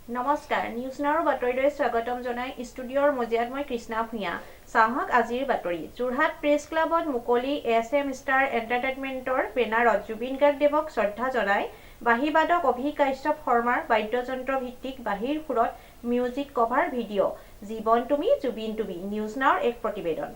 নমস্কাৰ নিউজ নাওৰ বাতৰিলৈ স্বাগতম জনাই ষ্টুডিঅ'ৰ মজিয়াত মই কৃষ্ণা ভূঞা চাহক আজিৰ বাতৰি যোৰহাট প্ৰেছ ক্লাবত মুকলি SM ষ্টাৰ এণ্টাৰটেইনমেণ্টৰ বেনাৰত জুবিন গাৰ্গদেৱক শ্ৰদ্ধা জনাই বাঁহীবাদক অভিক কাশ্যপ শৰ্মাৰ বাদ্যযন্ত্ৰ ভিত্তিক বাঁহীৰ সুৰত মিউজিক কভাৰ ভিডিঅ' জীৱন তুমি জুবিন তুমি নিউজ নাওৰ এক প্ৰতিবেদন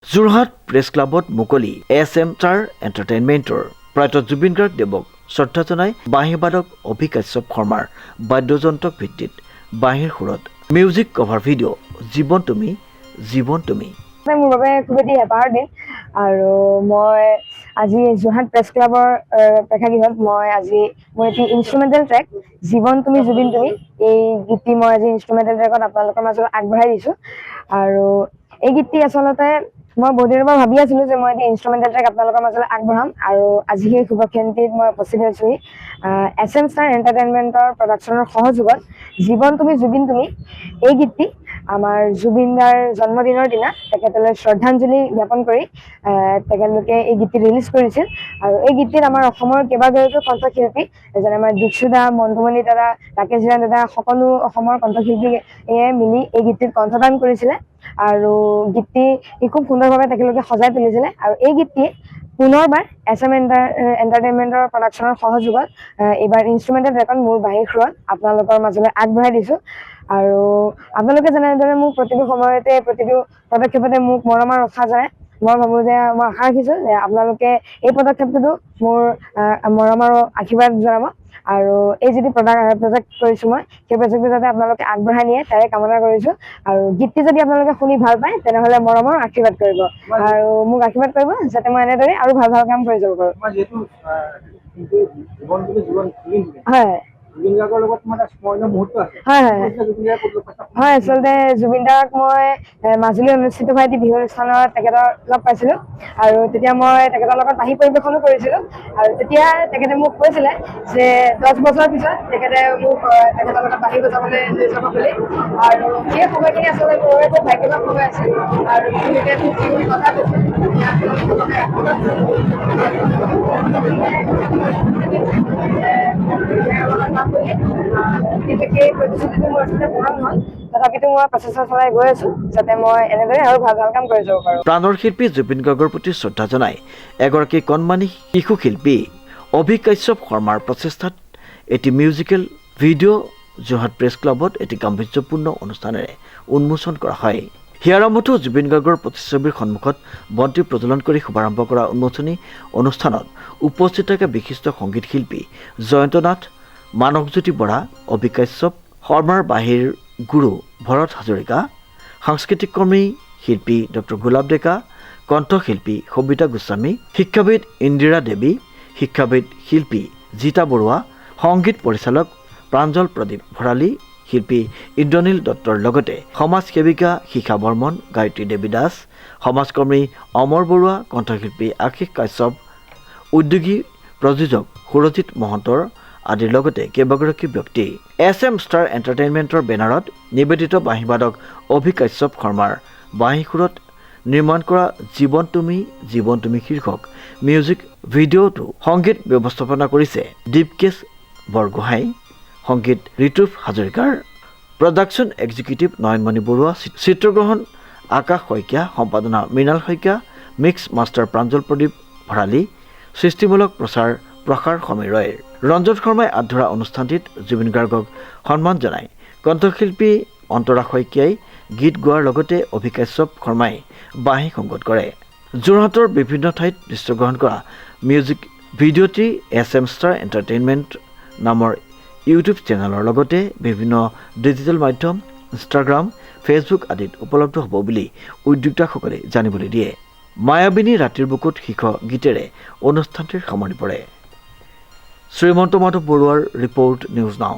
যোৰহাট প্ৰেছ ক্লাবত মুকলি SM ষ্টাৰ এণ্টাৰটেইনমেণ্টৰ প্ৰয়াত জুবিন গাৰ্গদেৱক শ্ৰদ্ধা জনাই বাঁহীবাদক অভিক কাশ্যপ শৰ্মাৰ বাদ্যযন্ত্ৰক ভিত্তিত বাঁহীৰ সুৰত মিউজিক কভাৰ ভিডিঅ' জীৱন তুমি জীৱন তুমি মোৰ বাবে খুব এটি হেঁপাহৰ দিন আৰু মই আজি যোৰহাট প্ৰেছ ক্লাবৰ প্ৰেক্ষাগৃহত মই আজি মোৰ এটি ইনষ্ট্ৰুমেণ্টেল ট্ৰেক জীৱন তুমি জুবিন তুমি এই গীতটি মই আজি ইনষ্ট্ৰুমেণ্টেল ট্ৰেকত আপোনালোকৰ মাজত আগবঢ়াই দিছোঁ আৰু এই গীতটি আচলতে মই বহুত দিনৰ পৰা ভাবি আছিলোঁ যে মই এটি ইনষ্ট্ৰুমেণ্টেল ট্ৰেক আপোনালোকৰ মাজলৈ আগবঢ়াম আৰু আজি সেই শুভক্ষণটিত মই উপস্থিত হৈছোঁহি SM ষ্টাৰ এণ্টাৰটেইনমেণ্টৰ প্ৰডাকশ্যনৰ সহযোগত জীৱন তুমি জুবিন তুমি এই গীতটি আমাৰ জুবিন দাৰ জন্মদিনৰ দিনা তেখেতলৈ শ্ৰদ্ধাঞ্জলি জ্ঞাপন কৰি তেখেতলোকে এই গীতটি ৰিলিজ কৰিছিল আৰু এই গীতটিত আমাৰ অসমৰ কেইবাগৰাকীও কণ্ঠশিল্পী যেনে আমাৰ দীক্ষু দা মণ্টুমণি দাদা ৰাকেশ হিৰাণ দাদা সকলো অসমৰ কণ্ঠশিল্পীয়ে মিলি এই গীতটিত কণ্ঠদান কৰিছিলে আৰু গীতটি খুব সুন্দৰভাৱে তেখেতলোকে সজাই তুলিছিলে আৰু এই গীতটি পুনৰবাৰ SM এণ্টাৰটেইনমেণ্টৰ প্ৰডাকশ্যনৰ সহযোগত এইবাৰ ইনষ্ট্ৰুমেণ্টেল ট্ৰেকত মোৰ বাঁহীৰ সুৰত আপোনালোকৰ মাজলৈ আগবঢ়াই দিছোঁ আৰু আপোনালোকে যেনেদৰে মোক প্ৰতিটো সময়তে প্ৰতিটো পদক্ষেপতে মোক মৰমৰ ৰখা যায় মই ভাবোঁ যে মই আশা ৰাখিছোঁ যে আপোনালোকে এই পদক্ষেপটোতো মোৰ মৰমৰ আশীৰ্বাদ জনাব আৰু এই যিটো প্ৰজেক্ট কৰিছোঁ মই সেই প্ৰজেক্টটো যাতে আপোনালোকে আগবঢ়াই নিয়ে তাৰে কামনা কৰিছোঁ আৰু গীতটি যদি আপোনালোকে শুনি ভাল পায় তেনেহ'লে মৰমৰ আশীৰ্বাদ কৰিব আৰু মোক আশীৰ্বাদ কৰিব যাতে মই এনেদৰে আৰু ভাল ভাল কাম কৰি যাব পাৰোঁ হয় হয় আচলতে জুবিন দাক মই মাজুলী অনুষ্ঠিত হোৱা এটি বিহু অনুষ্ঠানত তেখেতক লগ পাইছিলোঁ আৰু তেতিয়া মই তেখেতৰ লগত বাঁহী পৰিৱেশনো কৰিছিলোঁ আৰু তেতিয়া তেখেতে মোক কৈছিলে যে 10 বছৰৰ পিছত তেখেতে মোক তেখেতৰ লগত বাঁহী বজাবলৈ লৈ যাব বুলি আৰু সেই সময়খিনি আচলতে মোৰ খুব ভাগ্যৱান সময় আছিল আৰু তেওঁলোকে মোক যিখিনি কথা কৈছিল প্ৰাণৰ শিল্পী জুবিন গাৰ্গৰ প্ৰতি শ্ৰদ্ধা জনাই এগৰাকী কণমানি শিশু শিল্পী অভিক কাশ্যপ শৰ্মাৰ প্ৰচেষ্টাত এটি মিউজিকেল ভিডিঅ' যোৰহাট প্ৰেছ ক্লাবত এটি গাম্ভীৰ্যপূৰ্ণ অনুষ্ঠানেৰে উন্মোচন কৰা হয় হিয়াৰমঠো জুবিন গাৰ্গৰ প্ৰতিচ্ছবিৰ সন্মুখত বন্তি প্ৰজ্বলন কৰি শুভাৰম্ভ কৰা উন্মোচনী অনুষ্ঠানত উপস্থিত থকা বিশিষ্ট সংগীত শিল্পী জয়ন্ত নাথ মানসজ্যোতি বৰা অভিক কাশ্যপ শৰ্মাৰ বাঁহীৰ গুৰু ভৰত হাজৰিকা সাংস্কৃতিক কৰ্মী শিল্পী ডক্টৰ গোলাপ ডেকা কণ্ঠশিল্পী সবিতা গোস্বামী শিক্ষাবিদ ইন্দিৰা দেৱী শিক্ষাবিদ শিল্পী জিতা বৰুৱা সংগীত পৰিচালক প্ৰাঞ্জল প্ৰদীপ ভৰালী শিল্পী ইন্দ্ৰনীল দত্তৰ লগতে সমাজ সেৱিকা শিখা বৰ্মন গায়ত্ৰী দেৱী দাস সমাজকৰ্মী অমৰ বৰুৱা কণ্ঠশিল্পী আশিষ কাশ্যপ উদ্যোগী প্ৰযোজক সুৰজিৎ মহন্তৰ আদিৰ লগতে কেইবাগৰাকী ব্যক্তি SM ষ্টাৰ এণ্টাৰটেইনমেণ্টৰ বেনাৰত নিবেদিত বাঁহীবাদক অভিক কাশ্যপ শৰ্মাৰ বাঁহী সুৰত নিৰ্মাণ কৰা জীৱন তুমি শীৰ্ষক মিউজিক ভিডিঅ'টো সংগীত ব্যৱস্থাপনা কৰিছে দীপকেশ বৰগোহাঁই সংগীত ঋতুভ হাজৰিকাৰ প্ৰডাকশ্যন এক্সিকিউটিভ নয়নমণি বৰুৱা চিত্ৰগ্ৰহণ আকাশ শইকীয়া সম্পাদনা মৃণাল শইকীয়া মিক্স মাষ্টাৰ প্ৰাঞ্জল প্ৰদীপ ভৰালী সৃষ্টিমূলক প্ৰসাৰ সমীৰ ৰয় ৰঞ্জন শৰ্মাই আধৰুৱা অনুষ্ঠানটিত জুবিন গাৰ্গক সন্মান জনাই কণ্ঠশিল্পী অন্তৰা শইকীয়াই গীত গোৱাৰ লগতে অভিক কাশ্যপ শৰ্মাই বাঁহী সংগত কৰে যোৰহাটৰ বিভিন্ন ঠাইত দৃশ্যগ্ৰহণ কৰা মিউজিক ভিডিঅ'টি SM ষ্টাৰ এণ্টাৰটেইনমেণ্ট নামৰ ইউটিউব চেনেলৰ লগতে বিভিন্ন ডিজিটেল মাধ্যম ইনষ্টাগ্ৰাম ফেচবুক আদিত উপলব্ধ হ'ব বুলি উদ্যোক্তাসকলে জানিবলৈ দিয়ে মায়াবিনী ৰাতিৰ বুকুত শীৰ্ষক গীতেৰে অনুষ্ঠানটিৰ সামৰণি পৰে শ্ৰীমন্ত মাধৱ বৰুৱাৰ ৰিপৰ্ট নিউজ নাও।